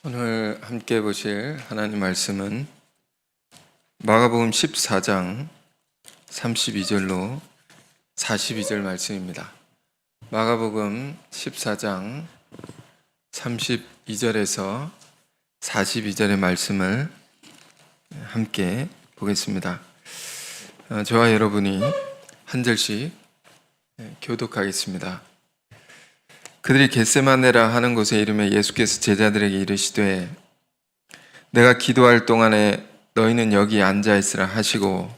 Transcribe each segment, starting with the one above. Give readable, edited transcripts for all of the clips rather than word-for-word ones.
오늘 함께 보실 하나님 말씀은 마가복음 14장 32절로 42절 말씀입니다. 마가복음 14장 32절에서 42절의 말씀을 함께 보겠습니다. 저와 여러분이 한 절씩 교독하겠습니다. 그들이 겟세마네라 하는 곳에 이르매 예수께서 제자들에게 이르시되 내가 기도할 동안에 너희는 여기 앉아 있으라 하시고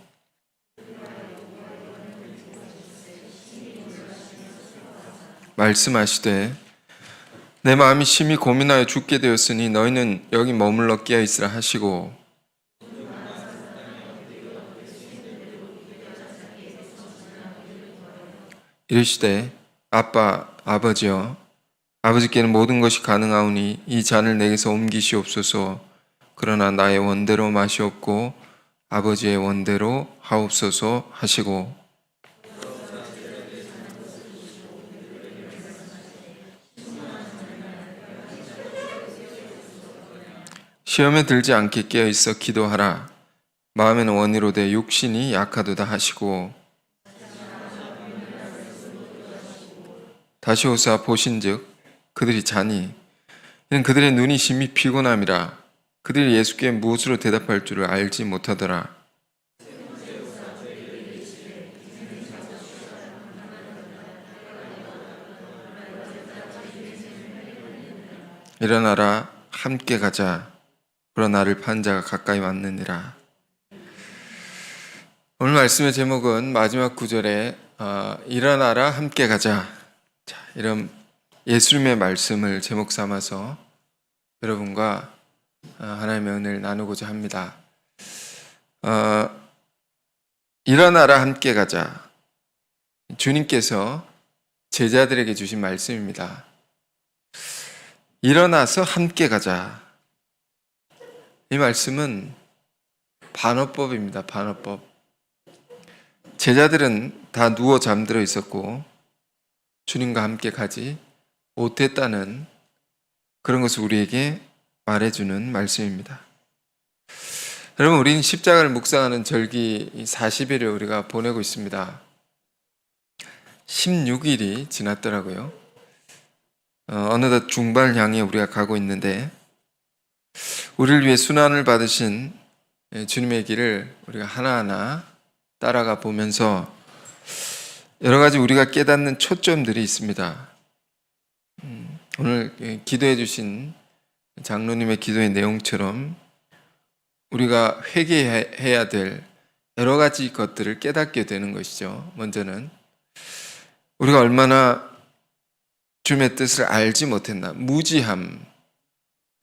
말씀하시되 내 마음이 심히 고민하여 죽게 되었으니 너희는 여기 머물러 깨어 있으라 하시고 이르시되 아버지여 아버지께는 모든 것이 가능하오니 이 잔을 내게서 옮기시옵소서. 그러나 나의 원대로 마시옵고 아버지의 원대로 하옵소서 하시고 시험에 들지 않게 깨어있어 기도하라. 마음에는 원이로되 육신이 약하도다 하시고 다시 오사 보신즉 그들이 자니 이는 그들의 눈이 심히 피곤함이라. 그들이 예수께 무엇으로 대답할 줄을 알지 못하더라. 일어나라 함께 가자. 그러나 나를 판 자가 가까이 왔느니라. 오늘 말씀의 제목은 마지막 구절에 일어나라 함께 가자. 자, 이런 예수님의 말씀을 제목 삼아서 여러분과 하나님의 은혜를 나누고자 합니다. 일어나라 함께 가자. 주님께서 제자들에게 주신 말씀입니다. 일어나서 함께 가자. 이 말씀은 반어법입니다. 반어법. 제자들은 다 누워 잠들어 있었고 주님과 함께 가지 못했다는 그런 것을 우리에게 말해주는 말씀입니다. 여러분, 우리는 십자가를 묵상하는 절기 40일을 우리가 보내고 있습니다. 16일이 지났더라고요. 어느덧 중반을 향해 우리가 가고 있는데 우리를 위해 순환을 받으신 주님의 길을 우리가 하나하나 따라가 보면서 여러 가지 우리가 깨닫는 초점들이 있습니다. 오늘 기도해 주신 장로님의 기도의 내용처럼 우리가 회개해야 될 여러 가지 것들을 깨닫게 되는 것이죠. 먼저는 우리가 얼마나 주님의 뜻을 알지 못했나, 무지함,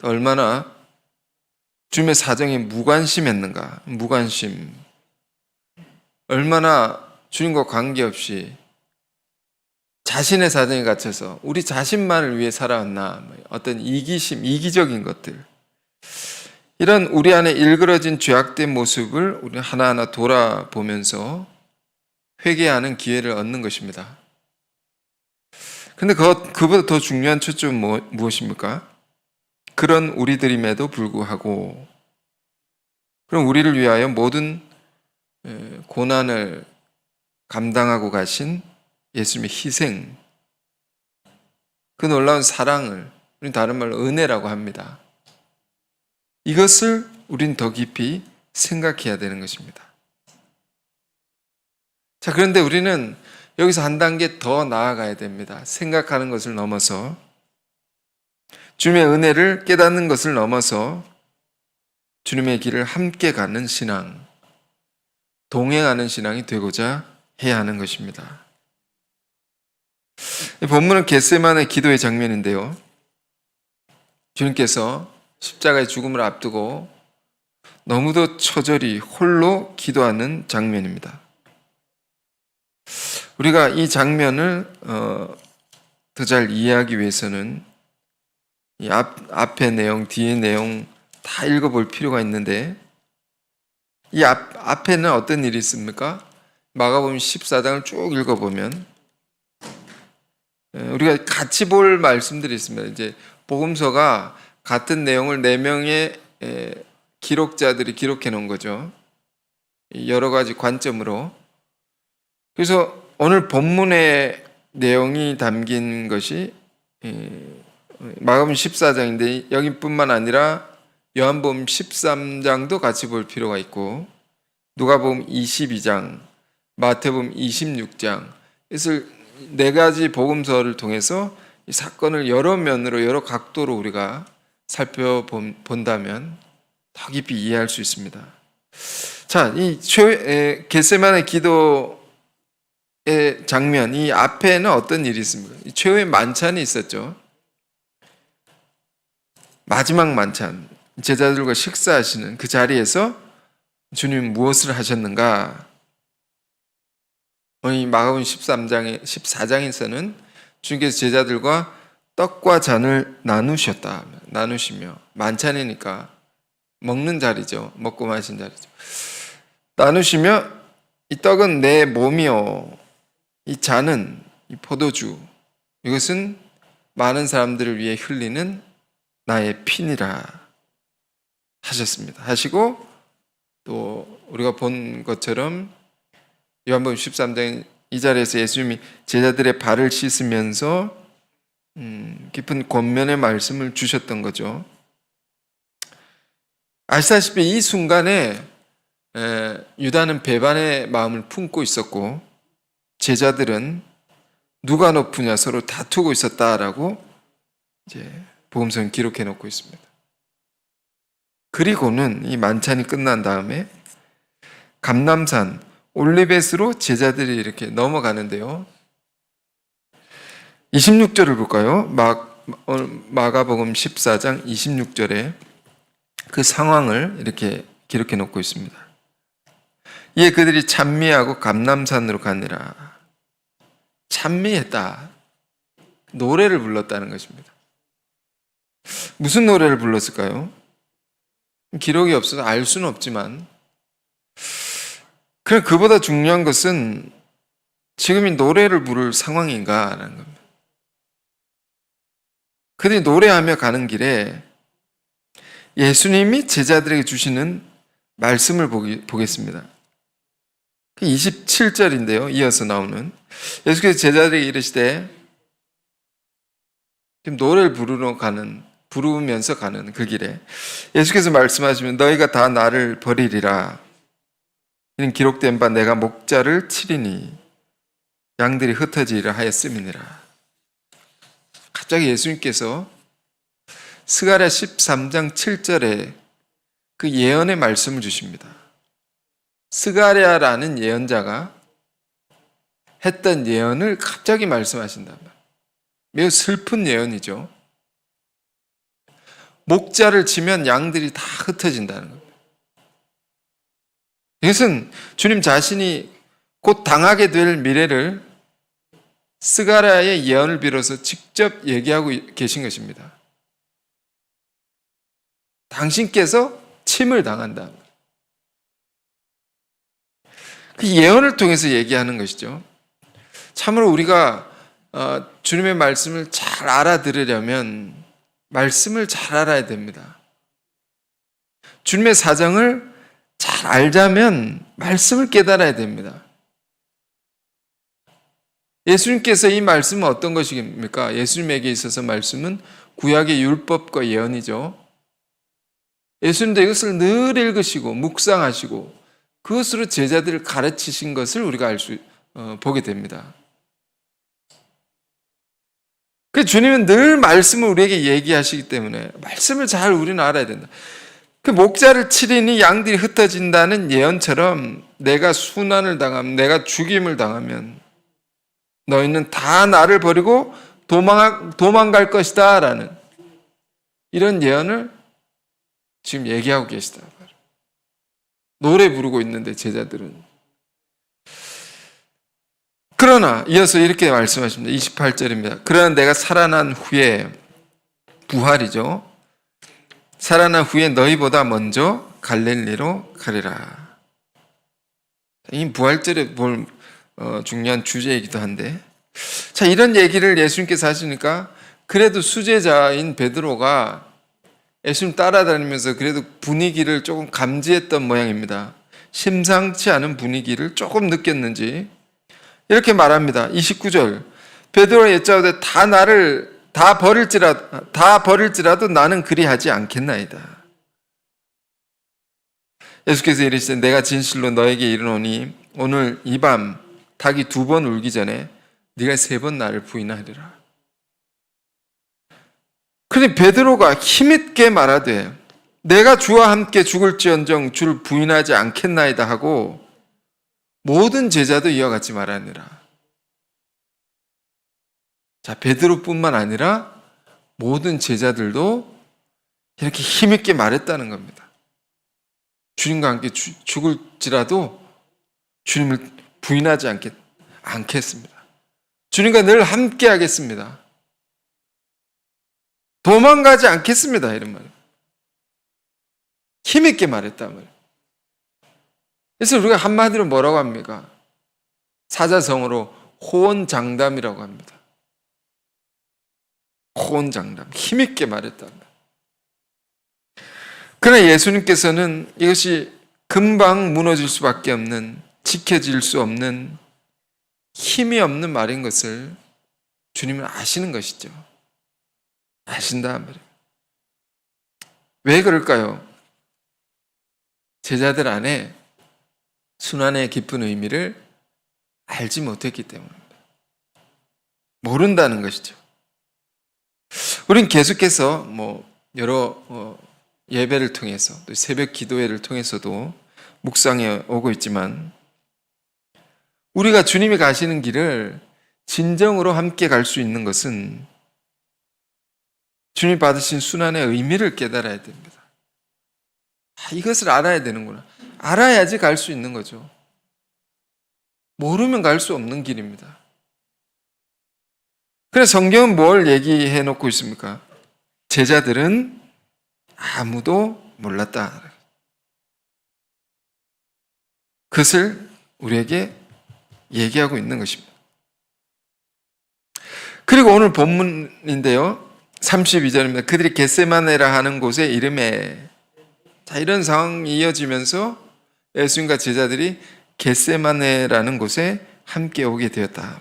얼마나 주님의 사정에 무관심했는가, 무관심, 얼마나 주님과 관계없이 자신의 사정에 갇혀서 우리 자신만을 위해 살아왔나, 어떤 이기심, 이기적인 것들, 이런 우리 안에 일그러진 죄악된 모습을 우리 하나하나 돌아보면서 회개하는 기회를 얻는 것입니다. 근데 그보다 더 중요한 초점은 무엇입니까? 그런 우리들임에도 불구하고 그럼 우리를 위하여 모든 고난을 감당하고 가신 예수님의 희생, 그 놀라운 사랑을 우리는 다른 말로 은혜라고 합니다. 이것을 우린 더 깊이 생각해야 되는 것입니다. 자, 그런데 우리는 여기서 한 단계 더 나아가야 됩니다. 생각하는 것을 넘어서 주님의 은혜를 깨닫는 것을 넘어서 주님의 길을 함께 가는 신앙, 동행하는 신앙이 되고자 해야 하는 것입니다. 본문은 겟세마네 기도의 장면인데요. 주님께서 십자가의 죽음을 앞두고 너무도 처절히 홀로 기도하는 장면입니다. 우리가 이 장면을 더 잘 이해하기 위해서는 이 앞의 내용, 뒤의 내용 다 읽어볼 필요가 있는데 이 앞에는 어떤 일이 있습니까? 마가복음 14장을 쭉 읽어보면 우리가 같이 볼 말씀들이 있습니다. 이제 복음서가 같은 내용을 4명의 기록자들이 기록해 놓은 거죠. 여러 가지 관점으로. 그래서 오늘 본문의 내용이 담긴 것이 마가복음 14장인데 여기뿐만 아니라 요한복음 13장도 같이 볼 필요가 있고 누가복음 22장, 마태복음 26장, 그래서 4가지 복음서를 통해서 이 사건을 여러 면으로 여러 각도로 우리가 살펴본다면 더 깊이 이해할 수 있습니다. 자, 이 겟세마네 기도의 장면, 이 앞에는 어떤 일이 있습니까? 최후의 만찬이 있었죠. 마지막 만찬, 제자들과 식사하시는 그 자리에서 주님 무엇을 하셨는가? 이 마가복음 14장에서는 주님께서 제자들과 떡과 잔을 나누시며 만찬이니까 먹는 자리죠. 먹고 마신 자리죠. 나누시며 이 떡은 내 몸이요, 이 잔은 이 포도주, 이것은 많은 사람들을 위해 흘리는 나의 피니라 하셨습니다. 하시고 또 우리가 본 것처럼 요한복음 13장 이 자리에서 예수님이 제자들의 발을 씻으면서 깊은 권면의 말씀을 주셨던 거죠. 아시다시피 이 순간에 유다는 배반의 마음을 품고 있었고 제자들은 누가 높으냐 서로 다투고 있었다라고 이제 복음서는 기록해 놓고 있습니다. 그리고는 이 만찬이 끝난 다음에 감람산 올리벳으로 제자들이 이렇게 넘어가는데요. 26절을 볼까요? 마가복음 14장 26절에 그 상황을 이렇게 기록해 놓고 있습니다. 이에 그들이 찬미하고 감람산으로 가니라. 찬미했다. 노래를 불렀다는 것입니다. 무슨 노래를 불렀을까요? 기록이 없어서 알 수는 없지만 그럼 그보다 중요한 것은 지금 이 노래를 부를 상황인가라는 겁니다. 그들이 노래하며 가는 길에 예수님이 제자들에게 주시는 말씀을 보겠습니다. 27절인데요. 이어서 나오는 예수께서 제자들에게 이르시되 지금 노래를 부르면서 가는 그 길에 예수께서 말씀하시면 너희가 다 나를 버리리라. 이는 기록된 바 내가 목자를 치리니 양들이 흩어지리라 하였음이니라. 갑자기 예수님께서 스가랴 13장 7절에 그 예언의 말씀을 주십니다. 스가랴라는 예언자가 했던 예언을 갑자기 말씀하신단 말이에요. 매우 슬픈 예언이죠. 목자를 치면 양들이 다 흩어진다는 겁니다. 이것은 주님 자신이 곧 당하게 될 미래를 스가랴의 예언을 빌어서 직접 얘기하고 계신 것입니다. 당신께서 침을 당한다. 그 예언을 통해서 얘기하는 것이죠. 참으로 우리가 주님의 말씀을 잘 알아들으려면 말씀을 잘 알아야 됩니다. 주님의 사정을 잘 알자면 말씀을 깨달아야 됩니다. 예수님께서 이 말씀은 어떤 것입니까? 예수님에게 있어서 말씀은 구약의 율법과 예언이죠. 예수님도 이것을 늘 읽으시고 묵상하시고 그것으로 제자들을 가르치신 것을 우리가 보게 됩니다. 그 주님은 늘 말씀을 우리에게 얘기하시기 때문에 말씀을 잘 우리는 알아야 된다. 그 목자를 치리니 양들이 흩어진다는 예언처럼 내가 순환을 당하면, 내가 죽임을 당하면 너희는 다 나를 버리고 도망갈 것이다 라는 이런 예언을 지금 얘기하고 계시다. 노래 부르고 있는데 제자들은. 그러나 이어서 이렇게 말씀하십니다. 28절입니다. 그러나 내가 살아난 후에, 부활이죠. 살아난 후에 너희보다 먼저 갈릴리로 가리라. 이 부활절에 볼 중요한 주제이기도 한데, 자, 이런 얘기를 예수님께서 하시니까 그래도 수제자인 베드로가 예수님 따라다니면서 그래도 분위기를 조금 감지했던 모양입니다. 심상치 않은 분위기를 조금 느꼈는지 이렇게 말합니다. 29절 베드로가 여짜오되 다 버릴지라도 나는 그리하지 않겠나이다. 예수께서 이르시되 내가 진실로 너에게 이르노니 오늘 이 밤 닭이 2번 울기 전에 네가 3번 나를 부인하리라. 그런데 베드로가 힘있게 말하되 내가 주와 함께 죽을지언정 주를 부인하지 않겠나이다 하고 모든 제자도 이와 같이 말하니라. 자, 베드로뿐만 아니라 모든 제자들도 이렇게 힘있게 말했다는 겁니다. 주님과 함께 죽을지라도 주님을 부인하지 않겠습니다. 주님과 늘 함께 하겠습니다. 도망가지 않겠습니다. 이런 말. 힘있게 말했단 말이에요. 그래서 우리가 한마디로 뭐라고 합니까? 사자성어로 호언장담이라고 합니다. 호언장담. 힘있게 말했단 말이에요. 그러나 예수님께서는 이것이 금방 무너질 수밖에 없는, 지켜질 수 없는, 힘이 없는 말인 것을 주님은 아시는 것이죠. 아신다 말이에요. 왜 그럴까요? 제자들 안에 순환의 깊은 의미를 알지 못했기 때문입니다. 모른다는 것이죠. 우린 계속해서 여러 예배를 통해서 또 새벽 기도회를 통해서도 묵상해 오고 있지만 우리가 주님이 가시는 길을 진정으로 함께 갈 수 있는 것은 주님 받으신 순환의 의미를 깨달아야 됩니다. 이것을 알아야 되는구나. 알아야지 갈 수 있는 거죠. 모르면 갈 수 없는 길입니다. 그래서 성경은 뭘 얘기해 놓고 있습니까? 제자들은 아무도 몰랐다. 그것을 우리에게 얘기하고 있는 것입니다. 그리고 오늘 본문인데요. 32절입니다. 그들이 겟세마네라 하는 곳에 이름에 자, 이런 상황이 이어지면서 예수님과 제자들이 겟세마네라는 곳에 함께 오게 되었다.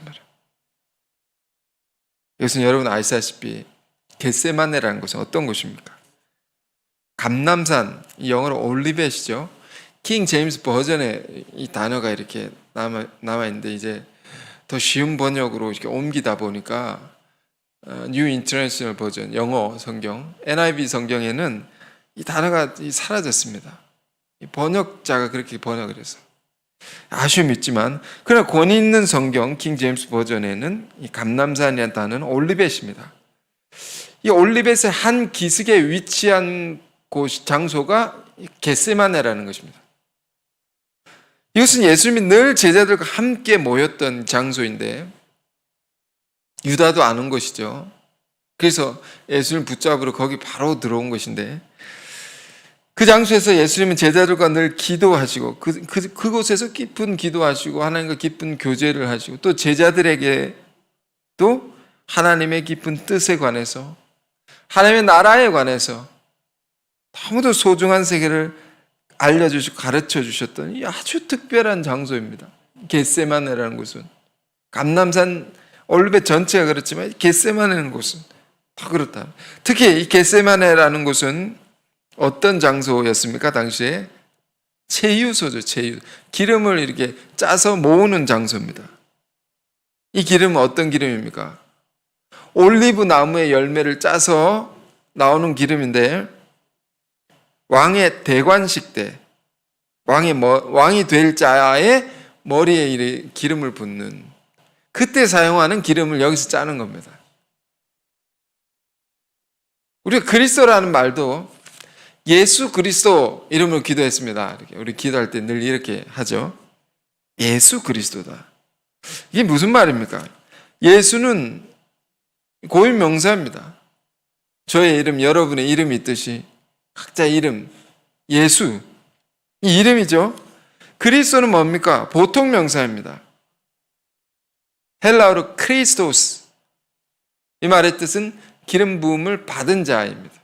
이것은 여러분 아시다시피 겟세마네라는 곳은 어떤 곳입니까? 감람산, 영어로 올리벳이죠. 킹 제임스 버전에 이 단어가 이렇게 남아 있는데 이제 더 쉬운 번역으로 이렇게 옮기다 보니까 뉴 인터내셔널 버전, 영어 성경, NIV 성경에는 이 단어가 사라졌습니다. 번역자가 그렇게 번역을 해서 아쉬움이 있지만 그러나 권위 있는 성경 킹 제임스 버전에는 이 감람산이라는 단어는 올리벳입니다. 이 올리벳의 한 기슭에 위치한 장소가 겟세마네라는 것입니다. 이것은 예수님이 늘 제자들과 함께 모였던 장소인데 유다도 아는 것이죠. 그래서 예수님 붙잡으러 거기 바로 들어온 것인데 그 장소에서 예수님은 제자들과 늘 기도하시고 그곳에서 깊은 기도하시고 하나님과 깊은 교제를 하시고 또 제자들에게도 하나님의 깊은 뜻에 관해서 하나님의 나라에 관해서 너무도 소중한 세계를 알려주시고 가르쳐 주셨던 이 아주 특별한 장소입니다. 겟세마네라는 곳은 감람산 올리벳 전체가 그렇지만 겟세마네라는 곳은 더 그렇다. 특히 이 겟세마네라는 곳은 어떤 장소였습니까? 당시에 채유소죠. 채유. 기름을 이렇게 짜서 모으는 장소입니다. 이 기름은 어떤 기름입니까? 올리브 나무의 열매를 짜서 나오는 기름인데 왕의 대관식 때 왕이 될 자의 머리에 이렇게 기름을 붓는 그때 사용하는 기름을 여기서 짜는 겁니다. 우리가 그리스도라는 말도 예수 그리스도 이름으로 기도했습니다. 이렇게 우리 기도할 때 늘 이렇게 하죠. 예수 그리스도다. 이게 무슨 말입니까? 예수는 고유 명사입니다. 저의 이름, 여러분의 이름이 있듯이 각자의 이름, 예수, 이 이름이죠. 그리스도는 뭡니까? 보통 명사입니다. 헬라어로 크리스토스, 이 말의 뜻은 기름 부음을 받은 자입니다.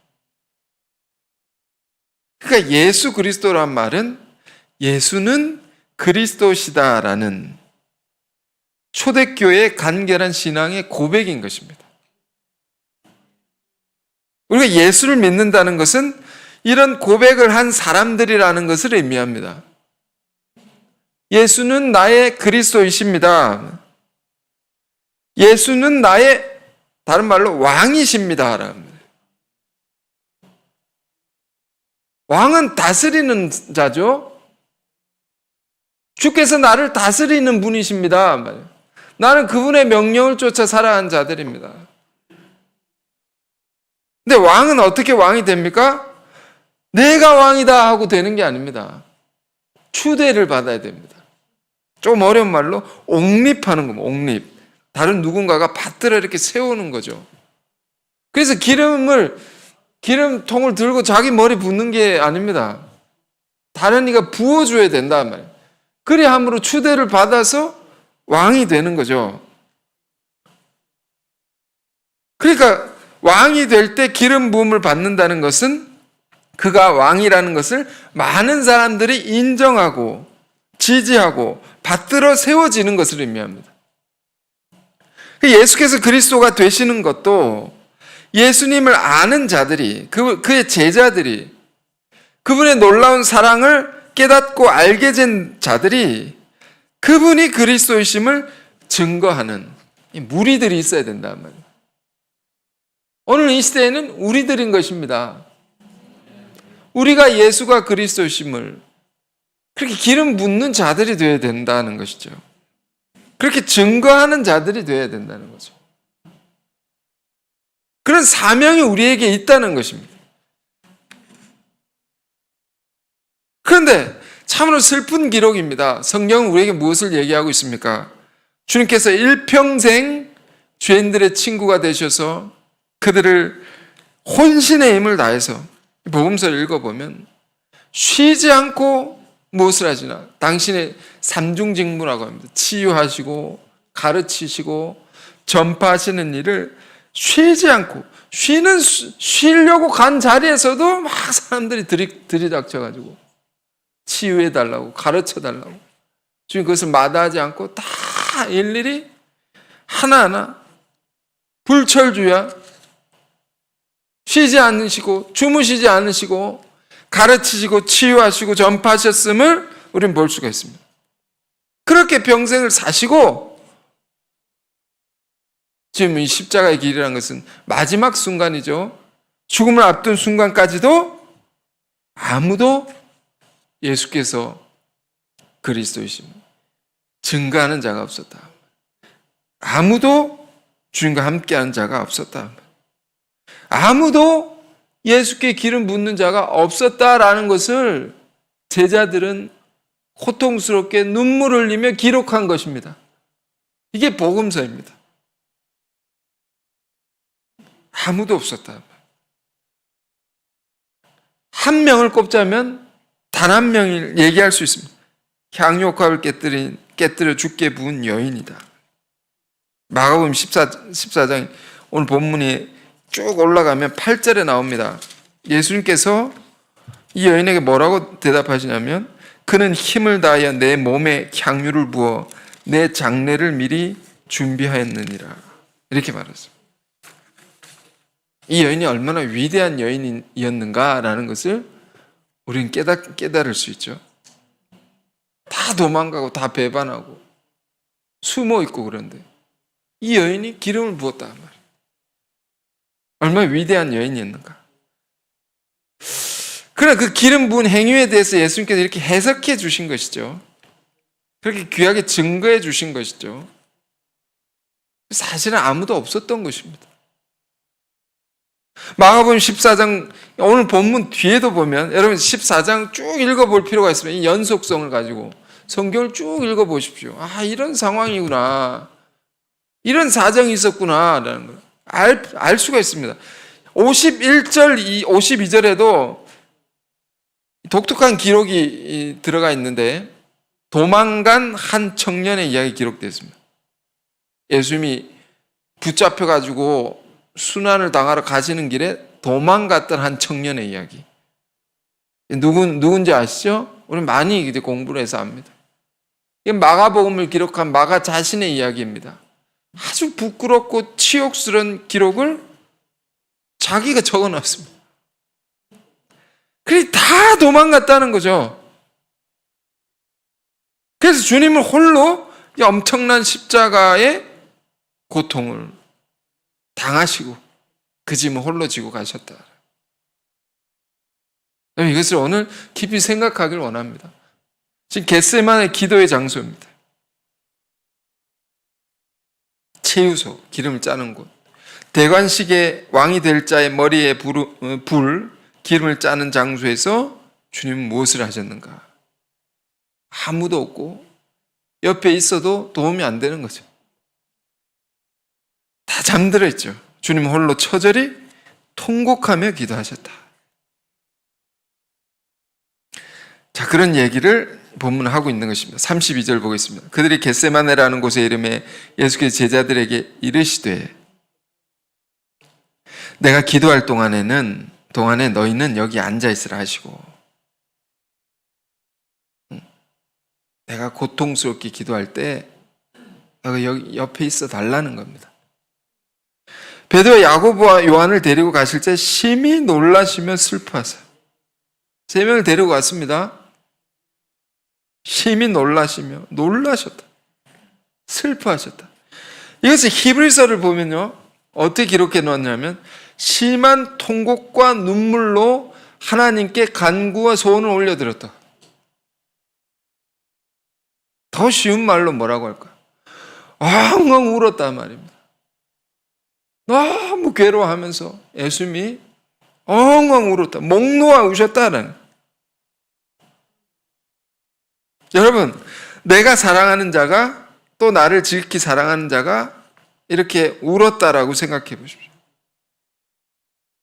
그러니까 예수 그리스도란 말은 예수는 그리스도시다라는 초대교회의 간결한 신앙의 고백인 것입니다. 우리가 예수를 믿는다는 것은 이런 고백을 한 사람들이라는 것을 의미합니다. 예수는 나의 그리스도이십니다. 예수는 나의, 다른 말로 왕이십니다. 왕은 다스리는 자죠. 주께서 나를 다스리는 분이십니다. 나는 그분의 명령을 쫓아 살아간 자들입니다. 근데 왕은 어떻게 왕이 됩니까? 내가 왕이다 하고 되는 게 아닙니다. 추대를 받아야 됩니다. 좀 어려운 말로 옹립하는 겁니다. 옹립. 다른 누군가가 받들어 이렇게 세우는 거죠. 그래서 기름통을 들고 자기 머리 붓는 게 아닙니다. 다른 이가 부어줘야 된다 말이에요. 그래야 함으로 추대를 받아서 왕이 되는 거죠. 그러니까 왕이 될 때 기름 부음을 받는다는 것은 그가 왕이라는 것을 많은 사람들이 인정하고 지지하고 받들어 세워지는 것을 의미합니다. 예수께서 그리스도가 되시는 것도 예수님을 아는 자들이, 그의 제자들이, 그분의 놀라운 사랑을 깨닫고 알게 된 자들이 그분이 그리스도이심을 증거하는 무리들이 있어야 된단 말이에요. 오늘 이 시대에는 우리들인 것입니다. 우리가 예수가 그리스도이심을 그렇게 기름 붓는 자들이 되어야 된다는 것이죠. 그렇게 증거하는 자들이 되어야 된다는 거죠. 그런 사명이 우리에게 있다는 것입니다. 그런데 참으로 슬픈 기록입니다. 성경은 우리에게 무엇을 얘기하고 있습니까? 주님께서 일평생 죄인들의 친구가 되셔서 그들을 혼신의 힘을 다해서 복음서를 읽어보면 쉬지 않고 무엇을 하시나? 당신의 삼중직무라고 합니다. 치유하시고 가르치시고 전파하시는 일을 쉬지 않고 쉬려고 간 자리에서도 막 사람들이 들이닥쳐가지고 치유해달라고 가르쳐달라고 주님 그것을 마다하지 않고 다 일일이 하나하나 불철주야 쉬지 않으시고 주무시지 않으시고 가르치시고 치유하시고 전파하셨음을 우리는 볼 수가 있습니다. 그렇게 평생을 사시고 지금 이 십자가의 길이라는 것은 마지막 순간이죠. 죽음을 앞둔 순간까지도 아무도 예수께서 그리스도이심을 증거하는 자가 없었다. 아무도 주님과 함께하는 자가 없었다. 아무도 예수께 기름 붓는 자가 없었다라는 것을 제자들은 고통스럽게 눈물을 흘리며 기록한 것입니다. 이게 복음서입니다. 아무도 없었다. 한 명을 꼽자면 단 한 명을 얘기할 수 있습니다. 향유옥합을 깨뜨려 죽게 부은 여인이다. 마가복음 14장 오늘 본문이 쭉 올라가면 8절에 나옵니다. 예수님께서 이 여인에게 뭐라고 대답하시냐면 그는 힘을 다하여 내 몸에 향유를 부어 내 장례를 미리 준비하였느니라. 이렇게 말했습니다. 이 여인이 얼마나 위대한 여인이었는가라는 것을 우리는 깨달을 수 있죠. 다 도망가고 다 배반하고 숨어 있고 그런데 이 여인이 기름을 부었다 말이에요. 얼마나 위대한 여인이었는가. 그러나 그 기름 부은 행위에 대해서 예수님께서 이렇게 해석해 주신 것이죠. 그렇게 귀하게 증거해 주신 것이죠. 사실은 아무도 없었던 것입니다. 마가복음 14장 오늘 본문 뒤에도 보면 여러분 14장 쭉 읽어볼 필요가 있습니다. 이 연속성을 가지고 성경을 쭉 읽어보십시오. 아 이런 상황이구나. 이런 사정이 있었구나라는 걸 알 수가 있습니다. 51절, 52절에도 독특한 기록이 들어가 있는데 도망간 한 청년의 이야기 기록되어 있습니다. 예수님이 붙잡혀가지고 순환을 당하러 가시는 길에 도망갔던 한 청년의 이야기. 누군지 아시죠? 우리 많이 이제 공부를 해서 압니다. 이게 마가복음을 기록한 마가 자신의 이야기입니다. 아주 부끄럽고 치욕스러운 기록을 자기가 적어놨습니다. 그래 다 도망갔다는 거죠. 그래서 주님은 홀로 이 엄청난 십자가의 고통을 당하시고 그 짐을 홀로 지고 가셨다. 이것을 오늘 깊이 생각하길 원합니다. 지금 겟세마네 기도의 장소입니다. 최유소, 기름을 짜는 곳. 대관식의 왕이 될 자의 머리에 기름을 짜는 장소에서 주님은 무엇을 하셨는가? 아무도 없고 옆에 있어도 도움이 안 되는 거죠. 다 잠들어 있죠. 주님 홀로 처절히 통곡하며 기도하셨다. 자, 그런 얘기를 본문은 하고 있는 것입니다. 32절 보겠습니다. 그들이 겟세마네라는 곳에 이름에 예수께서 제자들에게 이르시되 내가 기도할 동안에 너희는 여기 앉아 있으라 하시고, 내가 고통스럽게 기도할 때 너가 여기 옆에 있어 달라는 겁니다. 베드로 야고보와 요한을 데리고 가실 때 심히 놀라시며 슬퍼하사. 3명을 데리고 왔습니다. 심히 놀라셨다. 슬퍼하셨다. 이것을 히브리서를 보면요, 어떻게 기록해 놓았냐면 심한 통곡과 눈물로 하나님께 간구와 소원을 올려드렸다. 더 쉬운 말로 뭐라고 할까요? 엉엉 울었단 말입니다. 너무 괴로워하면서 예수님이 엉엉 울었다. 목 놓아 우셨다는. 여러분, 내가 사랑하는 자가 또 나를 지극히 사랑하는 자가 이렇게 울었다라고 생각해 보십시오.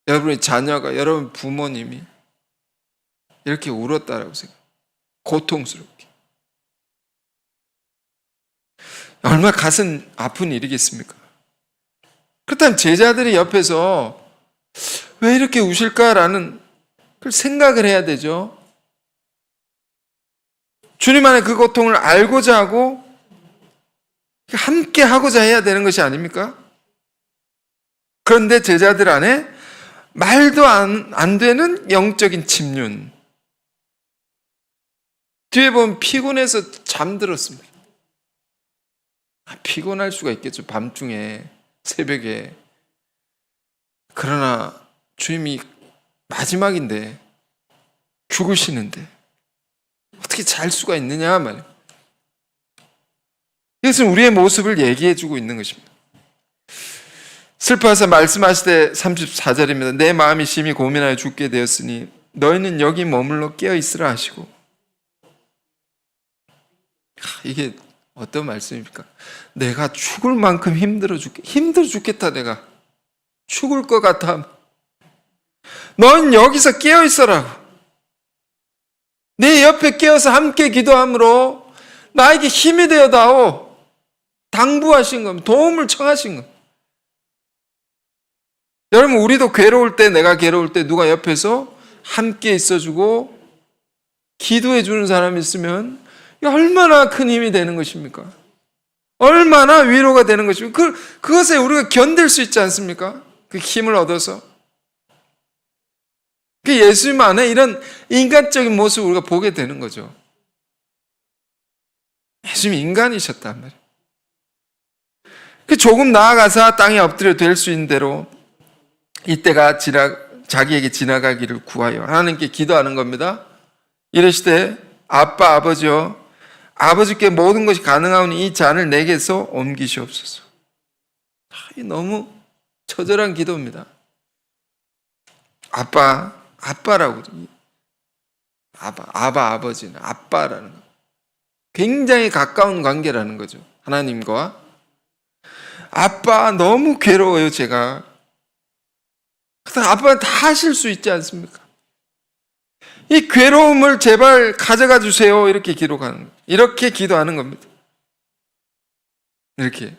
여러분의 자녀가, 여러분 부모님이 이렇게 울었다라고 생각해요. 고통스럽게. 얼마나 가슴 아픈 일이겠습니까? 그렇다면 제자들이 옆에서 왜 이렇게 우실까라는 그 생각을 해야 되죠. 주님 안에 그 고통을 알고자 하고 함께 하고자 해야 되는 것이 아닙니까? 그런데 제자들 안에 말도 안 되는 영적인 침륜. 뒤에 보면 피곤해서 잠들었습니다. 피곤할 수가 있겠죠. 밤중에, 새벽에. 그러나 주님이 마지막인데, 죽으시는데 어떻게 잘 수가 있느냐 말이에요. 이것은 우리의 모습을 얘기해주고 있는 것입니다. 슬퍼하사 말씀하시되 34절입니다. 내 마음이 심히 고민하여 죽게 되었으니 너희는 여기 머물러 깨어 있으라 하시고. 이게 어떤 말씀입니까? 내가 죽을 만큼 힘들어 죽겠다. 내가 죽을 것 같아. 넌 여기서 깨어 있어라고. 내 옆에 깨어서 함께 기도함으로 나에게 힘이 되어다오. 당부하신 겁니다. 도움을 청하신 겁니다. 여러분, 우리도 괴로울 때, 내가 괴로울 때 누가 옆에서 함께 있어주고 기도해 주는 사람이 있으면 얼마나 큰 힘이 되는 것입니까? 얼마나 위로가 되는 것입니까? 그것에 우리가 견딜 수 있지 않습니까? 그 힘을 얻어서. 그 예수님 안에 이런 인간적인 모습을 우리가 보게 되는 거죠. 예수님이 인간이셨단 말이에요. 조금 나아가서 땅에 엎드려 될 수 있는 대로 이때가 자기에게 지나가기를 구하여 하나님께 기도하는 겁니다. 이르시되 아빠 아버지여, 아버지께 모든 것이 가능하오니 이 잔을 내게서 옮기시옵소서. 너무 처절한 기도입니다. 아빠라고. 아버지는 아빠라는 거. 굉장히 가까운 관계라는 거죠. 하나님과. 아빠 너무 괴로워요, 제가. 아빠는 다 하실 수 있지 않습니까? 이 괴로움을 제발 가져가 주세요. 이렇게 기록하는 거예요. 이렇게 기도하는 겁니다. 이렇게.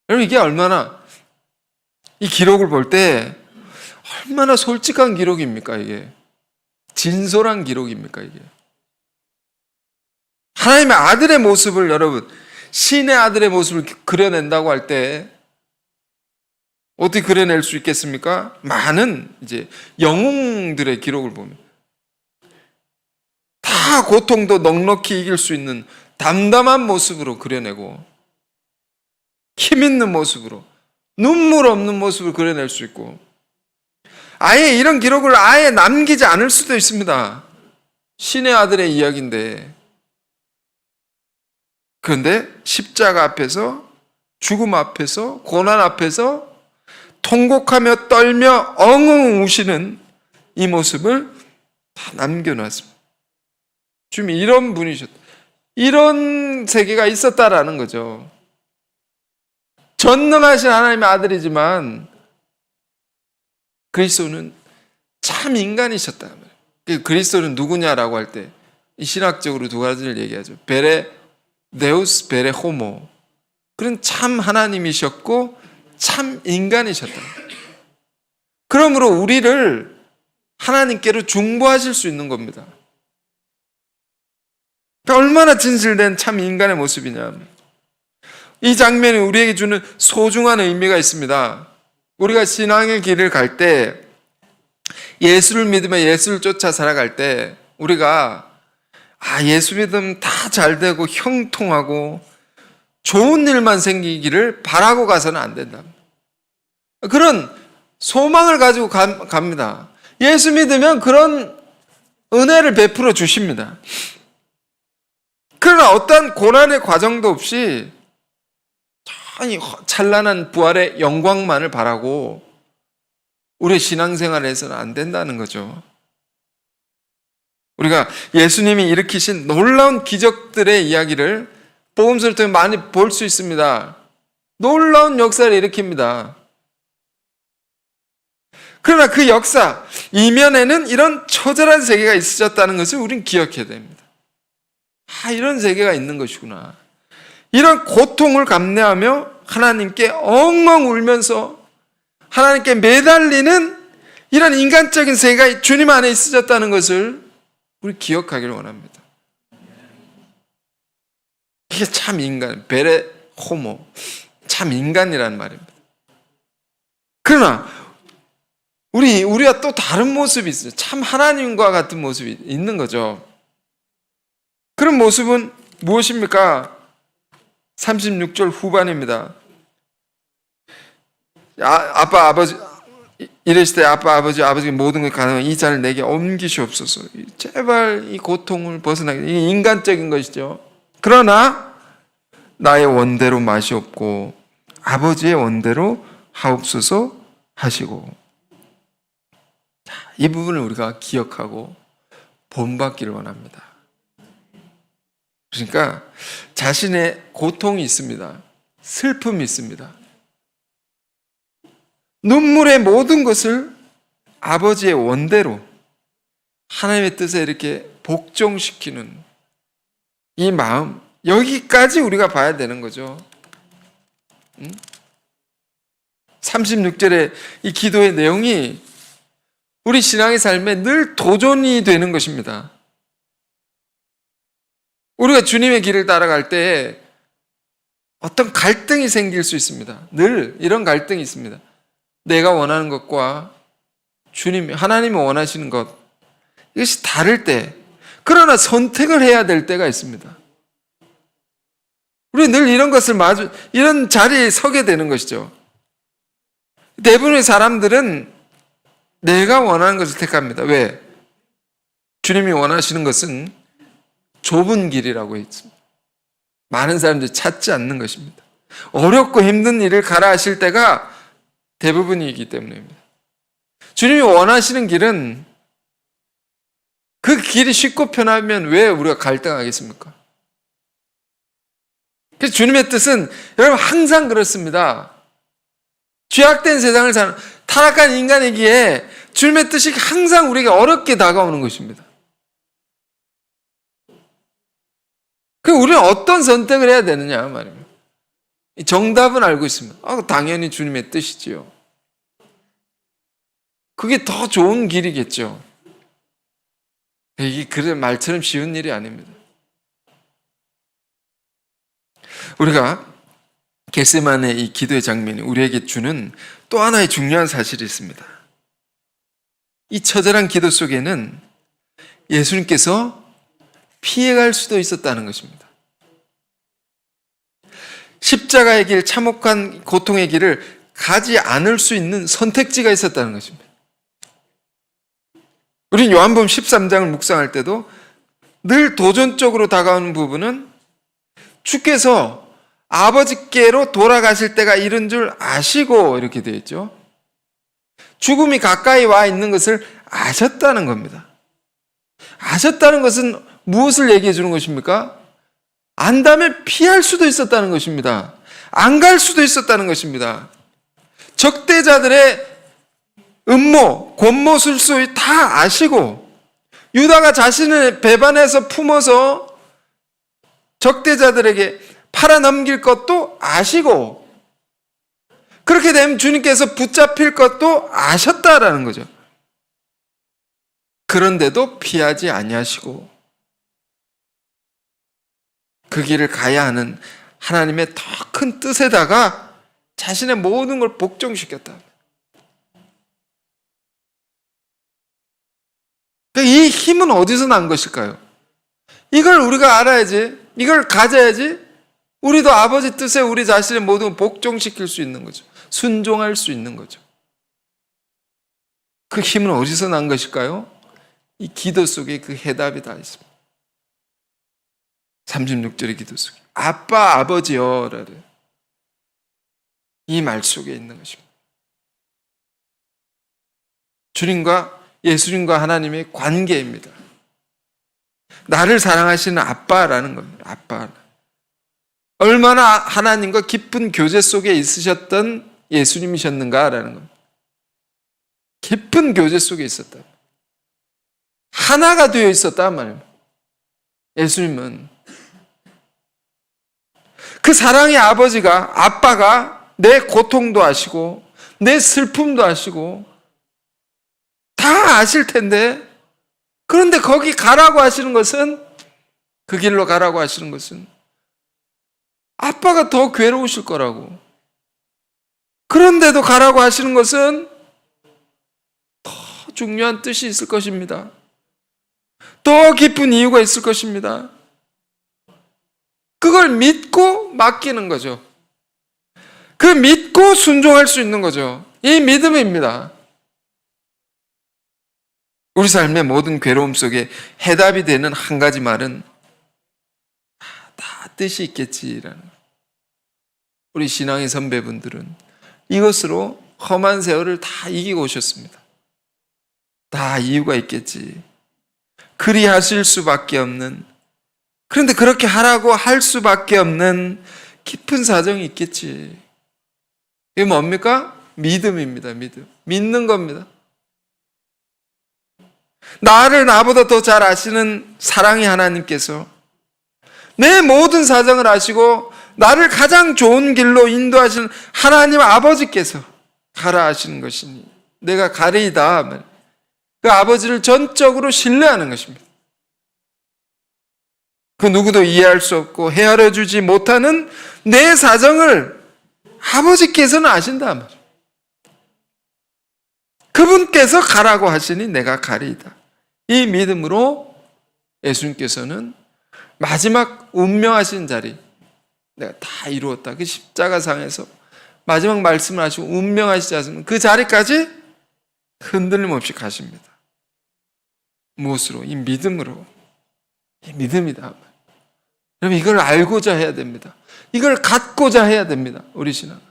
여러분, 이게 얼마나, 이 기록을 볼 때 얼마나 솔직한 기록입니까, 이게. 진솔한 기록입니까, 이게? 하나님의 아들의 모습을, 여러분, 신의 아들의 모습을 그려낸다고 할 때 어떻게 그려낼 수 있겠습니까? 많은 이제 영웅들의 기록을 보면 다 고통도 넉넉히 이길 수 있는 담담한 모습으로 그려내고, 힘 있는 모습으로, 눈물 없는 모습을 그려낼 수 있고, 아예 이런 기록을 아예 남기지 않을 수도 있습니다. 신의 아들의 이야기인데. 그런데 십자가 앞에서, 죽음 앞에서, 고난 앞에서 통곡하며 떨며 엉엉 우시는 이 모습을 다 남겨놨습니다. 주님이 이런 분이셨다. 이런 세계가 있었다라는 거죠. 전능하신 하나님의 아들이지만 그리스도는 참 인간이셨다. 그리스도는 누구냐라고 할 때 신학적으로 두 가지를 얘기하죠. 베레 데우스 베레 호모. 그런 참 하나님이셨고 참 인간이셨다. 그러므로 우리를 하나님께로 중보하실 수 있는 겁니다. 얼마나 진실된 참 인간의 모습이냐. 이 장면이 우리에게 주는 소중한 의미가 있습니다. 우리가 신앙의 길을 갈 때, 예수를 믿으며 예수를 쫓아 살아갈 때 우리가 예수 믿으면 다 잘 되고 형통하고 좋은 일만 생기기를 바라고 가서는 안 된다. 그런 소망을 가지고 갑니다. 예수 믿으면 그런 은혜를 베풀어 주십니다. 그러나 어떠한 고난의 과정도 없이 찬란한 부활의 영광만을 바라고 우리의 신앙생활을 해서는 안 된다는 거죠. 우리가 예수님이 일으키신 놀라운 기적들의 이야기를 복음서를 통해 많이 볼 수 있습니다. 놀라운 역사를 일으킵니다. 그러나 그 역사 이면에는 이런 처절한 세계가 있으셨다는 것을 우리는 기억해야 됩니다. 이런 세계가 있는 것이구나. 이런 고통을 감내하며 하나님께 엉엉 울면서 하나님께 매달리는 이런 인간적인 세계가 주님 안에 있으셨다는 것을 우리 기억하기를 원합니다. 이게 참 인간, 베레 호모, 참 인간이라는 말입니다. 그러나 우리가 또 다른 모습이 있어요. 참 하나님과 같은 모습이 있는 거죠. 그런 모습은 무엇입니까? 36절 후반입니다. 아빠, 아버지, 이랬을 때 아버지 모든 걸 가능한 이 잔을 내게 옮기시옵소서. 제발 이 고통을 벗어나게. 이게 인간적인 것이죠. 그러나 나의 원대로 마시옵고 아버지의 원대로 하옵소서 하시고. 이 부분을 우리가 기억하고 본받기를 원합니다. 그러니까 자신의 고통이 있습니다. 슬픔이 있습니다. 눈물의 모든 것을 아버지의 원대로 하나님의 뜻에 이렇게 복종시키는 이 마음, 여기까지 우리가 봐야 되는 거죠. 36절의 이 기도의 내용이 우리 신앙의 삶에 늘 도전이 되는 것입니다. 우리가 주님의 길을 따라갈 때 어떤 갈등이 생길 수 있습니다. 늘 이런 갈등이 있습니다. 내가 원하는 것과 하나님이 원하시는 것, 이것이 다를 때, 그러나 선택을 해야 될 때가 있습니다. 우리 늘 이런 것을 이런 자리에 서게 되는 것이죠. 대부분의 사람들은 내가 원하는 것을 택합니다. 왜? 주님이 원하시는 것은 좁은 길이라고 했습니다. 많은 사람들이 찾지 않는 것입니다. 어렵고 힘든 일을 가라 하실 때가 대부분이기 때문입니다. 주님이 원하시는 길은 그 길이 쉽고 편하면 왜 우리가 갈등하겠습니까? 그래서 주님의 뜻은 여러분 항상 그렇습니다. 죄악된 세상을 사는 타락한 인간이기에 주님의 뜻이 항상 우리에게 어렵게 다가오는 것입니다. 그럼 우리는 어떤 선택을 해야 되느냐 말입니다. 정답은 알고 있습니다. 당연히 주님의 뜻이지요. 그게 더 좋은 길이겠죠. 이게 그런 말처럼 쉬운 일이 아닙니다. 우리가 겟세마네 이 기도의 장면이 우리에게 주는 또 하나의 중요한 사실이 있습니다. 이 처절한 기도 속에는 예수님께서 피해갈 수도 있었다는 것입니다. 십자가의 길, 참혹한 고통의 길을 가지 않을 수 있는 선택지가 있었다는 것입니다. 우린 요한복음 13장을 묵상할 때도 늘 도전적으로 다가오는 부분은 주께서 아버지께로 돌아가실 때가 이른 줄 아시고 이렇게 되어 있죠. 죽음이 가까이 와 있는 것을 아셨다는 겁니다. 아셨다는 것은 무엇을 얘기해 주는 것입니까? 안다면 피할 수도 있었다는 것입니다. 안 갈 수도 있었다는 것입니다. 적대자들의 음모, 권모술수 다 아시고 유다가 자신을 배반해서 품어서 적대자들에게 팔아넘길 것도 아시고 그렇게 되면 주님께서 붙잡힐 것도 아셨다라는 거죠. 그런데도 피하지 아니하시고 그 길을 가야 하는 하나님의 더 큰 뜻에다가 자신의 모든 걸 복종시켰다. 이 힘은 어디서 난 것일까요? 이걸 우리가 알아야지, 이걸 가져야지 우리도 아버지 뜻에 우리 자신의 모든 걸 복종시킬 수 있는 거죠. 순종할 수 있는 거죠. 그 힘은 어디서 난 것일까요? 이 기도 속에 그 해답이 다 있습니다. 36절의 기도 속에 아빠 아버지여 라는 이 말 속에 있는 것입니다. 주님과 예수님과 하나님의 관계입니다. 나를 사랑하시는 아빠라는 겁니다. 아빠. 얼마나 하나님과 깊은 교제 속에 있으셨던 예수님이셨는가라는 겁니다. 깊은 교제 속에 있었다. 하나가 되어 있었다 말입니다. 예수님은 그 사랑의 아버지가, 아빠가 내 고통도 아시고 내 슬픔도 아시고 다 아실 텐데, 그런데 거기 가라고 하시는 것은, 그 길로 가라고 하시는 것은 아빠가 더 괴로우실 거라고, 그런데도 가라고 하시는 것은 더 중요한 뜻이 있을 것입니다. 더 깊은 이유가 있을 것입니다. 그걸 믿고 맡기는 거죠. 그 믿고 순종할 수 있는 거죠. 이 믿음입니다. 우리 삶의 모든 괴로움 속에 해답이 되는 한 가지 말은 다 뜻이 있겠지라는. 우리 신앙의 선배분들은 이것으로 험한 세월을 다 이기고 오셨습니다. 다 이유가 있겠지. 그리 하실 수밖에 없는, 그런데 그렇게 하라고 할 수밖에 없는 깊은 사정이 있겠지. 이게 뭡니까? 믿음입니다. 믿음. 믿는 겁니다. 나를 나보다 더 잘 아시는 사랑의 하나님께서 내 모든 사정을 아시고 나를 가장 좋은 길로 인도하시는 하나님 아버지께서 가라 하시는 것이니 내가 가리이다. 그 아버지를 전적으로 신뢰하는 것입니다. 그 누구도 이해할 수 없고 헤아려 주지 못하는 내 사정을 아버지께서는 아신다. 그분께서 가라고 하시니 내가 가리이다. 이 믿음으로 예수님께서는 마지막 운명하신 자리, 내가 다 이루었다. 그 십자가상에서 마지막 말씀을 하시고 운명하시지 않습니까? 그 자리까지 흔들림 없이 가십니다. 무엇으로? 이 믿음으로. 이 믿음이다. 여러분, 이걸 알고자 해야 됩니다. 이걸 갖고자 해야 됩니다. 우리 신앙.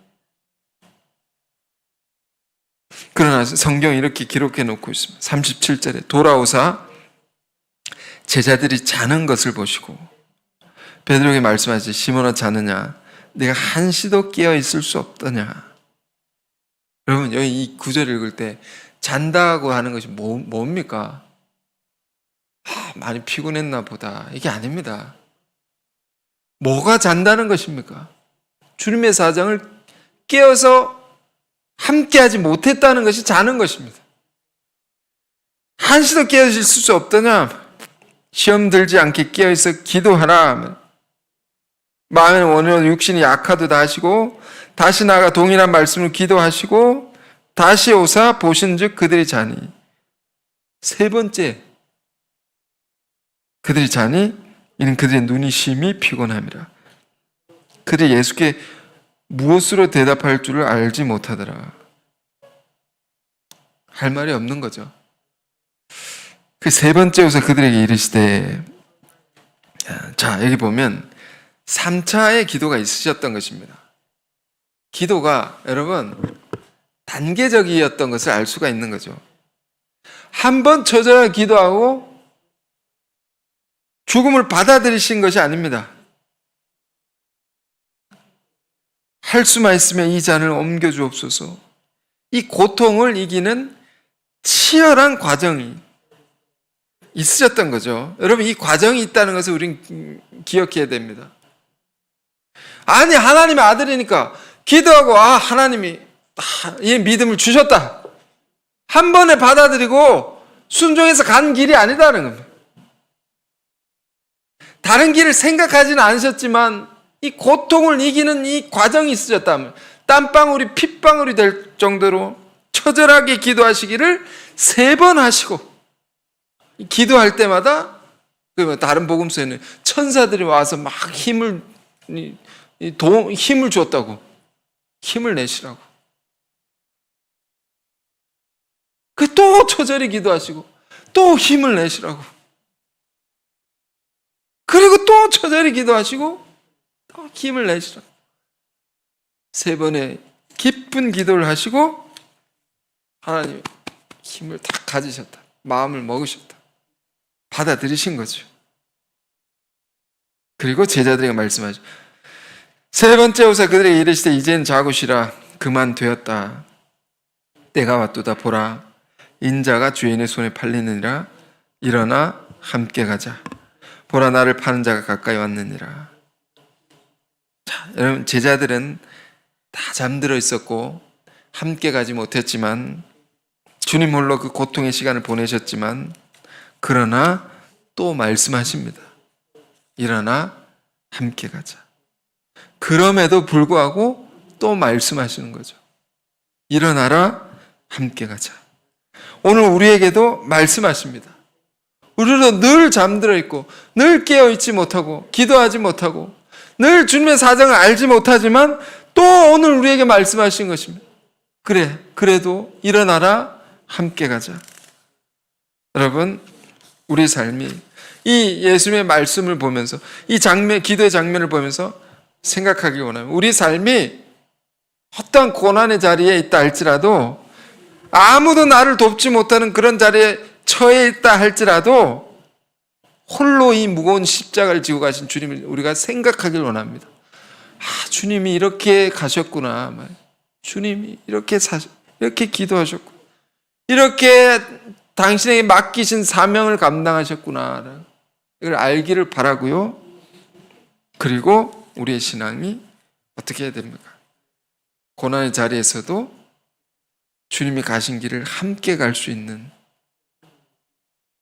그러나 성경이 이렇게 기록해 놓고 있습니다. 37절에 돌아오사 제자들이 자는 것을 보시고 베드로에게 말씀하시지, 시몬아 자느냐? 네가 한시도 깨어 있을 수 없더냐? 여러분, 여기 이 구절을 읽을 때 잔다고 하는 것이 뭡니까? 많이 피곤했나 보다. 이게 아닙니다. 뭐가 잔다는 것입니까? 주님의 사정을 깨어서 함께하지 못했다는 것이 자는 것입니다. 한시도 깨어있을 수 없더냐? 시험 들지 않게 깨어있어 기도하라. 마음의 원으로 육신이 약하도다 하시고 다시 나아가 동일한 말씀을 기도하시고 다시 오사 보신즉 그들이 자니. 세 번째, 그들이 자니 이는 그들의 눈이 심히 피곤함이라. 그들이 예수께 무엇으로 대답할 줄을 알지 못하더라. 할 말이 없는 거죠. 그 세 번째 오사 그들에게 이르시되, 자, 여기 보면 3차의 기도가 있으셨던 것입니다. 기도가 여러분 단계적이었던 것을 알 수가 있는 거죠. 한 번 처절하게 기도하고 죽음을 받아들이신 것이 아닙니다. 할 수만 있으면 이 잔을 옮겨주옵소서. 이 고통을 이기는 치열한 과정이 있으셨던 거죠. 여러분, 이 과정이 있다는 것을 우리는 기억해야 됩니다. 아니, 하나님의 아들이니까 기도하고 하나님이 이 믿음을 주셨다. 한 번에 받아들이고 순종해서 간 길이 아니다는 겁니다. 다른 길을 생각하지는 않으셨지만 이 고통을 이기는 이 과정이 있으셨다면 땀방울이 핏방울이 될 정도로 처절하게 기도하시기를 3번 하시고, 기도할 때마다 다른 복음서에는 천사들이 와서 막 힘을 줬다고, 힘을 내시라고. 또 처절히 기도하시고 또 힘을 내시라고. 그리고 또 처절히 기도하시고 또 힘을 내시라고. 3번의 깊은 기도를 하시고 하나님 힘을 다 가지셨다. 마음을 먹으셨다. 받아들이신 거죠. 그리고 제자들에게 말씀하죠. 3번째 오사 그들에게 이르시되 이제는 자고 쉬라. 그만 되었다. 때가 왔도다. 보라, 인자가 주인의 손에 팔리느니라. 일어나 함께 가자. 보라, 나를 파는 자가 가까이 왔느니라. 자, 여러분, 제자들은 다 잠들어 있었고 함께 가지 못했지만, 주님 홀로 그 고통의 시간을 보내셨지만, 그러나 또 말씀하십니다. 일어나 함께 가자. 그럼에도 불구하고 또 말씀하시는 거죠. 일어나라, 함께 가자. 오늘 우리에게도 말씀하십니다. 우리도 늘 잠들어 있고 늘 깨어 있지 못하고 기도하지 못하고 늘 주님의 사정을 알지 못하지만 또 오늘 우리에게 말씀하신 것입니다. 그래도 일어나라, 함께 가자. 여러분, 우리 삶이 이 예수님의 말씀을 보면서 이 기도의 장면을 보면서 생각하기 원합니다. 우리 삶이 어떠한 고난의 자리에 있다 할지라도, 아무도 나를 돕지 못하는 그런 자리에 처해 있다 할지라도 홀로 이 무거운 십자가를 지고 가신 주님을 우리가 생각하길 원합니다. 주님이 이렇게 가셨구나. 주님이 이렇게 기도하셨고 이렇게 당신에게 맡기신 사명을 감당하셨구나. 이걸 알기를 바라고요. 그리고 우리의 신앙이 어떻게 해야 됩니까? 고난의 자리에서도 주님이 가신 길을 함께 갈 수 있는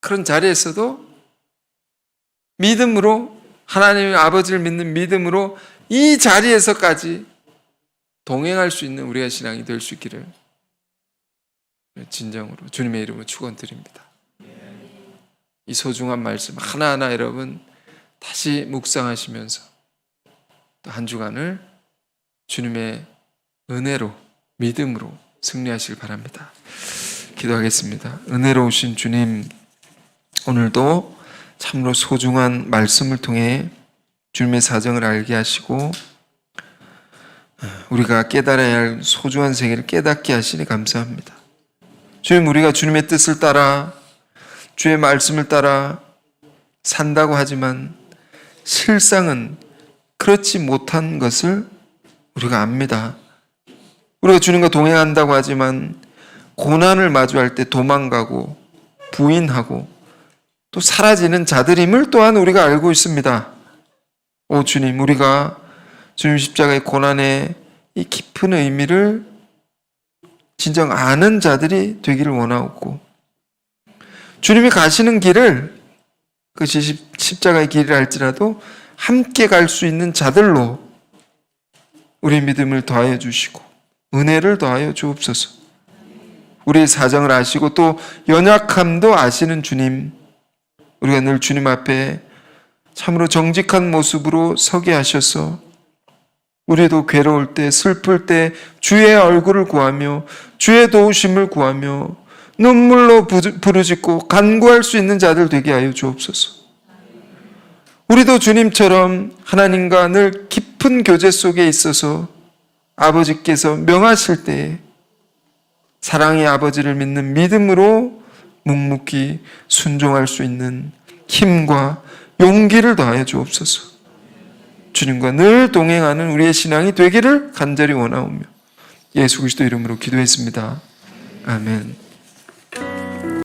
그런 자리에서도 믿음으로, 하나님의 아버지를 믿는 믿음으로 이 자리에서까지 동행할 수 있는 우리의 신앙이 될 수 있기를 진정으로 주님의 이름으로 축원드립니다. 이 소중한 말씀 하나하나 여러분 다시 묵상하시면서 또 한 주간을 주님의 은혜로, 믿음으로 승리하시길 바랍니다. 기도하겠습니다. 은혜로우신 주님, 오늘도 참으로 소중한 말씀을 통해 주님의 사정을 알게 하시고 우리가 깨달아야 할 소중한 세계를 깨닫게 하시니 감사합니다. 주님, 우리가 주님의 뜻을 따라 주의 말씀을 따라 산다고 하지만 실상은 그렇지 못한 것을 우리가 압니다. 우리가 주님과 동행한다고 하지만 고난을 마주할 때 도망가고 부인하고 또 사라지는 자들임을 또한 우리가 알고 있습니다. 오 주님, 우리가 주님 십자가의 고난의 이 깊은 의미를 진정 아는 자들이 되기를 원하옵고, 주님이 가시는 길을 그것이 십자가의 길이라 할지라도 함께 갈 수 있는 자들로 우리 믿음을 더하여 주시고 은혜를 더하여 주옵소서. 우리의 사정을 아시고 또 연약함도 아시는 주님, 우리가 늘 주님 앞에 참으로 정직한 모습으로 서게 하셔서 우리도 괴로울 때, 슬플 때 주의 얼굴을 구하며 주의 도우심을 구하며 눈물로 부르짖고 간구할 수 있는 자들 되게 하여 주옵소서. 우리도 주님처럼 하나님과 늘 깊은 교제 속에 있어서 아버지께서 명하실 때에 사랑의 아버지를 믿는 믿음으로 묵묵히 순종할 수 있는 힘과 용기를 더하여 주옵소서. 주님과 늘 동행하는 우리의 신앙이 되기를 간절히 원하오며 예수 그리스도 이름으로 기도했습니다. 아멘.